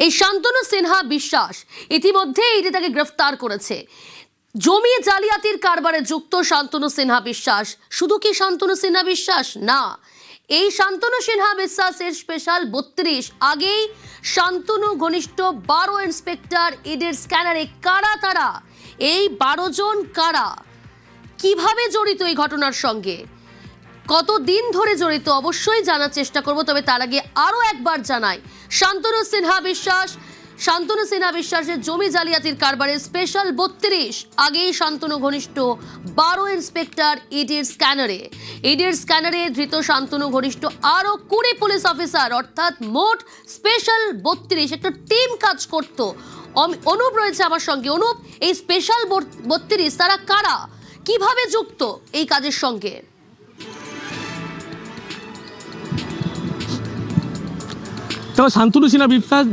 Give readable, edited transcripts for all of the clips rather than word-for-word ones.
এই শান্তনু সিনহা বিশ্বাস ইতিমধ্যে ইডি তাকে গ্রেফতার করেছে। জমি জালিয়াতির কারবারে যুক্ত শান্তনু সিনহা বিশ্বাস। শুধু কি শান্তনু সিনহা বিশ্বাস না, এই শান্তনু সিনহা বিশ্বাসের স্পেশাল 32 আগেই শান্তনু ঘনিষ্ঠ 12 ইন্সপেক্টর ইডির স্ক্যানারে কারা তারা, এই 12 জন কারা, কিভাবে জড়িত এই ঘটনার সঙ্গে, কতদিন ধরে জড়িত, অবশ্যই জানার চেষ্টা করব। তবে তার আগে আরো একবার জানাই, শান্তনু সিনহা বিশ্বাসের জমি জালিয়াতির কারবারে স্পেশাল 32 আগেই শান্তনু ঘনিষ্ঠ 12 ইন্সপেক্টর ইডির স্ক্যানারে ধৃত শান্তনু ঘনিষ্ঠ আরো 20 পুলিশ অফিসার, অর্থাৎ মোট স্পেশাল 32 একটা টিম কাজ করত। অনুপ রয়েছে আমার সঙ্গে। অনুপ, এই স্পেশাল 32 তারা কারা, কিভাবে যুক্ত এই কাজের সঙ্গে? তবে শান্তনু সিনহা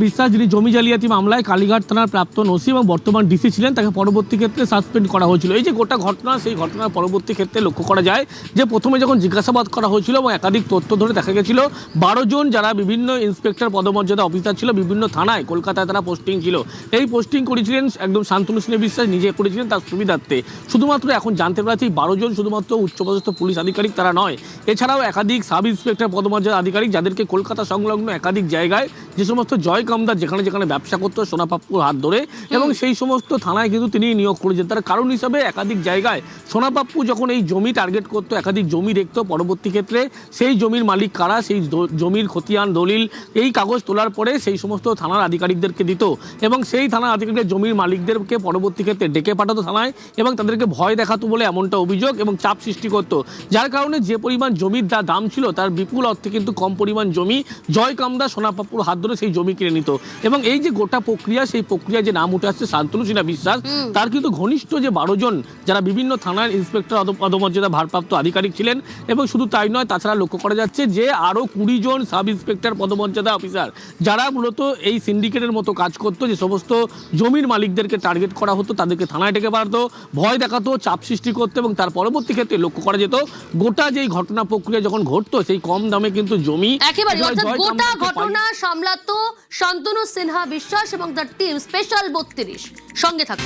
বিশ্বাস যিনি জমি জালিয়াতি মামলায় কালীঘাট থানার প্রাক্তন ওসি এবং বর্তমান ডিসি ছিলেন, তাকে পরবর্তী ক্ষেত্রে সাসপেন্ড করা হয়েছিল। এই যে গোটা ঘটনা, সেই ঘটনার পরবর্তী ক্ষেত্রে লক্ষ্য করা যায় যে প্রথমে যখন জিজ্ঞাসাবাদ করা হয়েছিল এবং একাধিক তথ্য ধরে দেখা গেছিল 12 জন যারা বিভিন্ন ইন্সপেক্টর পদমর্যাদা অফিসার ছিল, বিভিন্ন থানায় কলকাতায় তারা পোস্টিং ছিল। এই পোস্টিং করেছিলেন একদম শান্তনু সিনহা বিশ্বাস নিজে করেছিলেন তার সুবিধার্থে। শুধুমাত্র এখন জানতে পারছি 12 জন শুধুমাত্র উচ্চপদস্থ পুলিশ আধিকারিক তারা নয়, এছাড়াও একাধিক সাব ইন্সপেক্টর পদমর্যাদা আধিকারিক যাদেরকে কলকাতা সংলগ্ন একাধিক জায়গায় যে সমস্ত জয় কামদার যেখানে যেখানে ব্যবসা করতো সোনাপাপ্পুর হাত ধরে, এবং সেই সমস্ত থানায় কিন্তু তিনি নিয়োগ করেছেন। তার কারণ হিসাবে একাধিক জায়গায় সোনাপাপ্পু যখন এই জমি টার্গেট করতো, একাধিক জমি দেখতো, পরবর্তী ক্ষেত্রে সেই জমির মালিক কারা, সেই জমির খতিয়ান দলিল এই কাগজ তোলার পরে সেই সমস্ত থানার আধিকারিকদেরকে দিত, এবং সেই থানার আধিকারিকদের জমির মালিকদেরকে পরবর্তী ক্ষেত্রে ডেকে পাঠাতো থানায় এবং তাদেরকে ভয় দেখাতো বলে এমনটা অভিযোগ, এবং চাপ সৃষ্টি করতো, যার কারণে যে পরিমাণ জমির দাম ছিল তার বিপুল অর্থে কিন্তু কম পরিমাণ জমি জয় কামদা সোনাপাপ্পুর হাত ধরে সেই জমি কিনে নিত। এবং এই যে গোটা প্রক্রিয়া, সেই প্রক্রিয়ায় যে নাম উঠে আসছে শান্তনু সিনহা বিশ্বাস, তার কিন্তু ঘনিষ্ঠ যে 12 জন যারা বিভিন্ন থানার ইন্সপেক্টর পদমর্যাদা ভারপ্রাপ্ত আধিকারিক ছিলেন, এবং শুধু তাই নয়, তাছাড়া লক্ষ্য করা যাচ্ছে যে আরও 20 জন সাব ইন্সপেক্টর পদমর্যাদা অফিসার যারা মূলত এই সিন্ডিকেটের মতো কাজ করতো, যে সমস্ত জমির মালিকদেরকে টার্গেট করা হতো, তাদেরকে থানায় ডেকে পাঠাতো, ভয় দেখাতো, চাপ সৃষ্টি করতো, এবং তার পরবর্তী ক্ষেত্রে লক্ষ্য করা যেত গোটা যেই ঘটনা প্রক্রিয়া যখন ঘটতো, সেই কম দামে কিন্তু জমি একেবারে, অর্থাৎ গোটা ঘটনা সামলাতো শান্তনু সিনহা বিশ্বাস এবং তার টিম স্পেশাল 32। সঙ্গে থাকুন।